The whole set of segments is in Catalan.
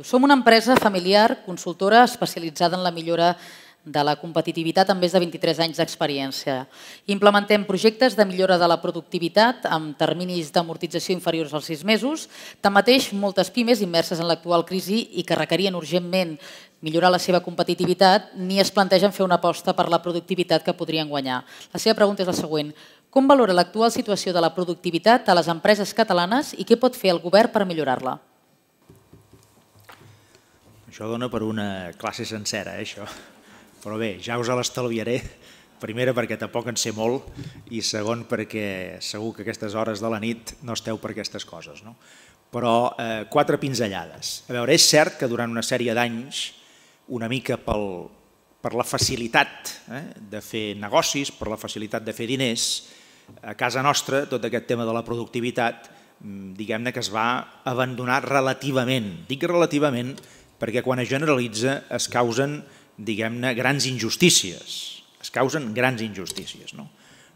Som una empresa familiar, consultora especialitzada en la millora de la competitivitat amb més de 23 anys d'experiència. Implementem projectes de millora de la productivitat amb terminis d'amortització inferiors als 6 mesos. Tanmateix, moltes pimes immerses en l'actual crisi i que requerien urgentment millorar la seva competitivitat ni es plantegen fer una aposta per la productivitat que podrien guanyar. La seva pregunta és la següent. Com valora l'actual situació de la productivitat a les empreses catalanes i què pot fer el govern per millorar-la? Això dona per una classe sencera, això. Però bé, ja us l'estalviaré, primera perquè tampoc en sé molt i segon perquè segur que a aquestes hores de la nit no esteu per aquestes coses. Però 4 pinzellades. A veure, és cert que durant una sèrie d'anys, una mica per la facilitat de fer negocis, per la facilitat de fer diners, a casa nostra tot aquest tema de la productivitat, diguem-ne que es va abandonar relativament. Dic relativament perquè quan es generalitza es causen, diguem-ne, grans injustícies. Es causen grans injustícies.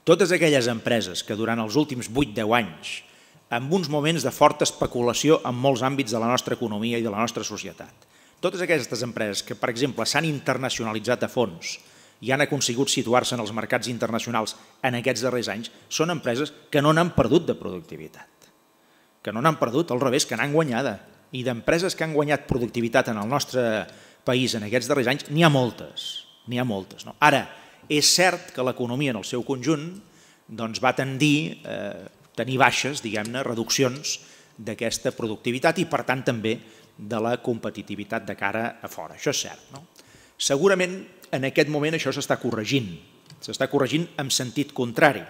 Totes aquelles empreses que durant els últims 8-10 anys, amb uns moments de forta especulació en molts àmbits de la nostra economia i de la nostra societat, totes aquestes empreses que, per exemple, s'han internacionalitzat a fons i han aconseguit situar-se en els mercats internacionals en aquests darrers anys, són empreses que no n'han perdut de productivitat, que no n'han perdut, al revés, que n'han guanyada. I d'empreses que han guanyat productivitat en el nostre país en aquests darrers anys, n'hi ha moltes. Ara, és cert que l'economia en el seu conjunt va tendir a tenir baixes, diguem-ne, reduccions d'aquesta productivitat i, per tant, també de la competitivitat de cara a fora. Això és cert. Segurament, en aquest moment, això s'està corregint. S'està corregint en sentit contrari.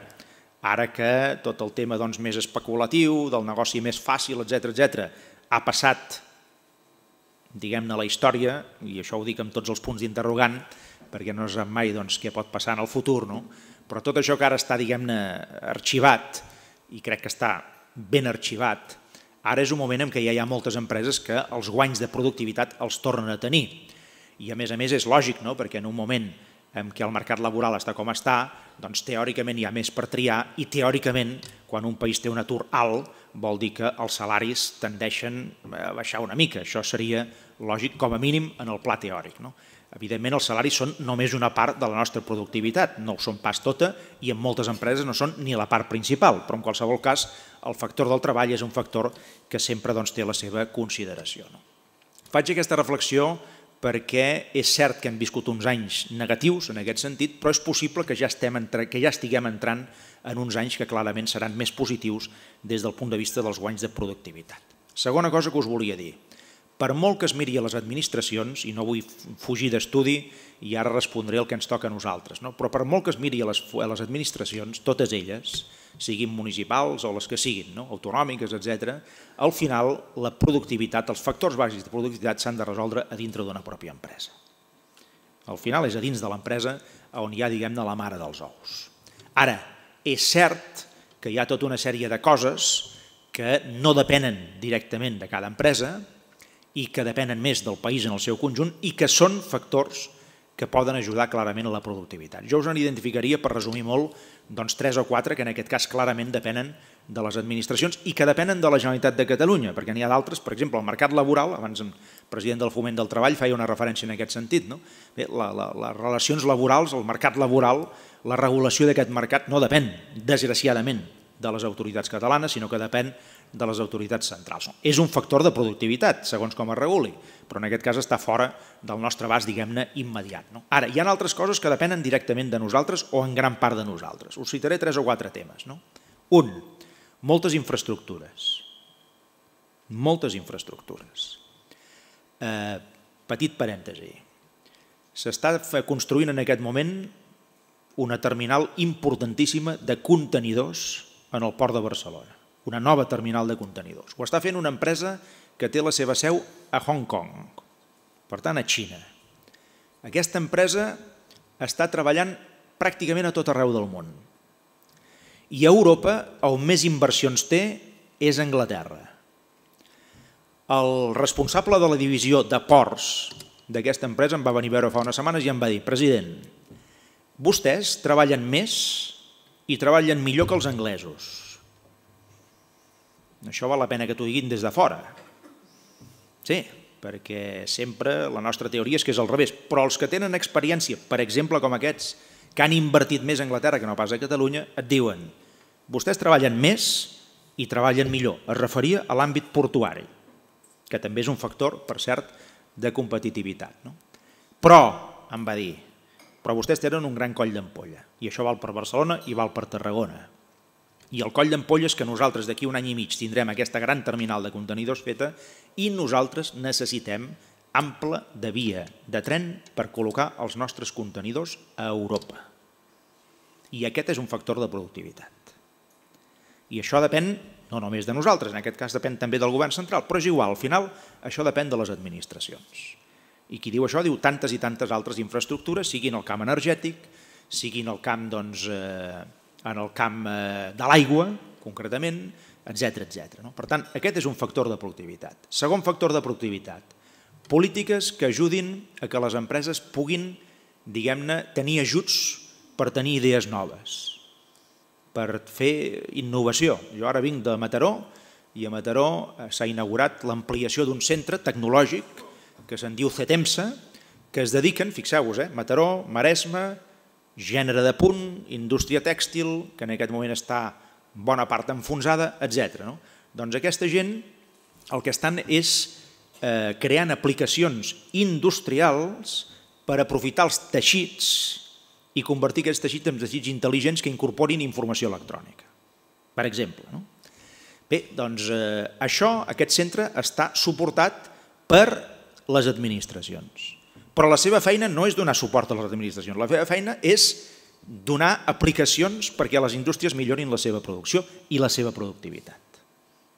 Ara que tot el tema més especulatiu, del negoci més fàcil, etc., ha passat, diguem-ne, la història, i això ho dic amb tots els punts d'interrogant, perquè no sap mai què pot passar en el futur, però tot això que ara està, diguem-ne, arxivat, i crec que està ben arxivat, ara és un moment en què ja hi ha moltes empreses que els guanys de productivitat els tornen a tenir. I a més és lògic, perquè en un moment en què el mercat laboral està com està, doncs teòricament hi ha més per triar i teòricament, quan un país té un atur alt, vol dir que els salaris tendeixen a baixar una mica. Això seria lògic, com a mínim, en el pla teòric. Evidentment, els salaris són només una part de la nostra productivitat, no ho són pas tota i en moltes empreses no són ni la part principal, però en qualsevol cas el factor del treball és un factor que sempre té la seva consideració. Faig aquesta reflexió perquè és cert que hem viscut uns anys negatius en aquest sentit, però és possible que ja estiguem entrant en uns anys que clarament seran més positius des del punt de vista dels guanys de productivitat. Segona cosa que us volia dir. Per molt que es miri a les administracions, i no vull fugir d'estudi i ara respondré el que ens toca a nosaltres, però per molt que es miri a les administracions, totes elles, siguin municipals o les que siguin, autonòmiques, etc., al final la productivitat, els factors bàsics de productivitat s'han de resoldre a dintre d'una pròpia empresa. Al final és a dins de l'empresa on hi ha, diguem-ne, la mare dels ous. Ara, és cert que hi ha tota una sèrie de coses que no depenen directament de cada empresa i que depenen més del país en el seu conjunt i que són factors que poden ajudar clarament a la productivitat. Jo us en identificaria, per resumir molt, 3 o 4 que en aquest cas clarament depenen de les administracions i que depenen de la Generalitat de Catalunya, perquè n'hi ha d'altres, per exemple, el mercat laboral, abans el president del Foment del Treball feia una referència en aquest sentit, les relacions laborals, el mercat laboral, la regulació d'aquest mercat no depèn, desgraciadament, de les autoritats catalanes, sinó que depèn de les autoritats centrals. És un factor de productivitat, segons com es reguli, però en aquest cas està fora del nostre abast, diguem-ne, immediat. Ara, hi ha altres coses que depenen directament de nosaltres o en gran part de nosaltres. Us citaré 3 o 4 temes. Un, moltes infraestructures. Moltes infraestructures. Petit parèntesi. S'està construint en aquest moment una terminal importantíssima de contenidors en el port de Barcelona. Una nova terminal de contenidors. Ho està fent una empresa que té la seva seu a Hong Kong, per tant a Xina. Aquesta empresa està treballant pràcticament a tot arreu del món. I a Europa, on més inversions té, és Anglaterra. El responsable de la divisió de ports d'aquesta empresa em va venir a veure fa unes setmanes i em va dir: president, vostès treballen més i treballen millor que els anglesos. Això val la pena que t'ho diguin des de fora. Sí, perquè sempre la nostra teoria és que és al revés, però els que tenen experiència, per exemple com aquests, que han invertit més a Anglaterra que no pas a Catalunya, et diuen vostès treballen més i treballen millor. Es referia a l'àmbit portuari, que també és un factor, per cert, de competitivitat. Però, em va dir, però vostès tenen un gran coll d'ampolla, i això val per Barcelona i val per Tarragona. I el coll d'ampolla és que nosaltres d'aquí un any i mig tindrem aquesta gran terminal de contenidors feta i nosaltres necessitem ample de via de tren per col·locar els nostres contenidors a Europa. I aquest és un factor de productivitat. I això depèn no només de nosaltres, en aquest cas depèn també del govern central, però és igual, al final això depèn de les administracions. I qui diu això diu tantes i tantes altres infraestructures, siguin el camp energètic, siguin el camp, en el camp de l'aigua, concretament, etc. Per tant, aquest és un factor de productivitat. Segon factor de productivitat, polítiques que ajudin a que les empreses puguin, diguem-ne, tenir ajuts per tenir idees noves, per fer innovació. Jo ara vinc de Mataró i a Mataró s'ha inaugurat l'ampliació d'un centre tecnològic que se'n diu CETEMSA, que es dediquen, fixeu-vos, Mataró, Maresme, gènere de punt, indústria tèxtil, que en aquest moment està bona part enfonsada, etc. Doncs aquesta gent el que estan és creant aplicacions industrials per aprofitar els teixits i convertir aquests teixits en teixits intel·ligents que incorporin informació electrònica, per exemple. Bé, doncs aquest centre està suportat per les administracions. Però la seva feina no és donar suport a les administracions, la seva feina és donar aplicacions perquè les indústries millorin la seva producció i la seva productivitat.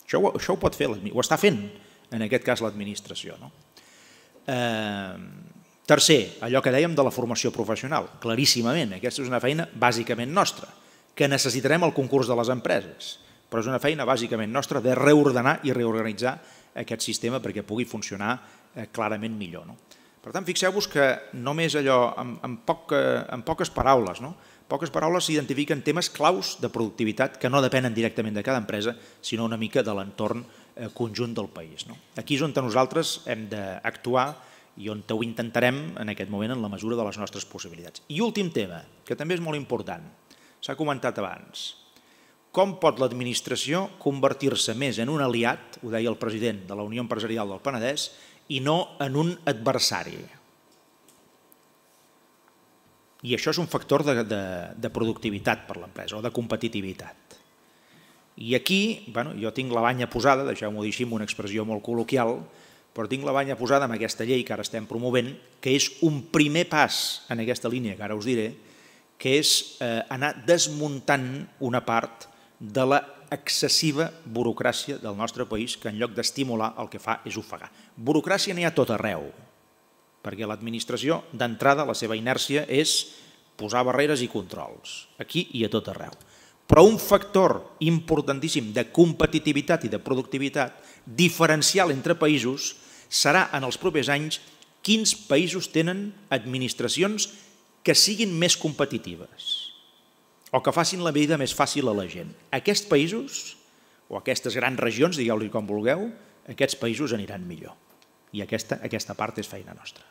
Això ho pot fer, ho està fent en aquest cas l'administració. Tercer, allò que dèiem de la formació professional, claríssimament, aquesta és una feina bàsicament nostra, que necessitarem el concurs de les empreses, però és una feina bàsicament nostra de reordenar i reorganitzar aquest sistema perquè pugui funcionar clarament millor. Per tant, fixeu-vos que només allò, amb poques paraules, s'identifiquen temes claus de productivitat que no depenen directament de cada empresa, sinó una mica de l'entorn conjunt del país. Aquí és on nosaltres hem d'actuar i on ho intentarem en aquest moment en la mesura de les nostres possibilitats. I últim tema, que també és molt important, s'ha comentat abans. Com pot l'administració convertir-se més en un aliat, ho deia el president de la Unió Empresarial del Penedès, i no en un adversari? I això és un factor de productivitat per l'empresa o de competitivitat. I aquí, jo tinc la banya posada, deixeu-m'ho dir així amb una expressió molt col·loquial, però tinc la banya posada amb aquesta llei que ara estem promovent, que és un primer pas en aquesta línia que ara us diré, que és anar desmuntant una part de la excessiva burocràcia del nostre país, que en lloc d'estimular el que fa és ofegar. Burocràcia n'hi ha tot arreu, perquè l'administració d'entrada, la seva inèrcia és posar barreres i controls, aquí i a tot arreu. Però un factor importantíssim de competitivitat i de productivitat diferencial entre països serà en els propers anys quins països tenen administracions que siguin més competitives o que facin la vida més fàcil a la gent. Aquests països, o aquestes grans regions, digueu-li com vulgueu, aquests països aniran millor. I aquesta part és feina nostra.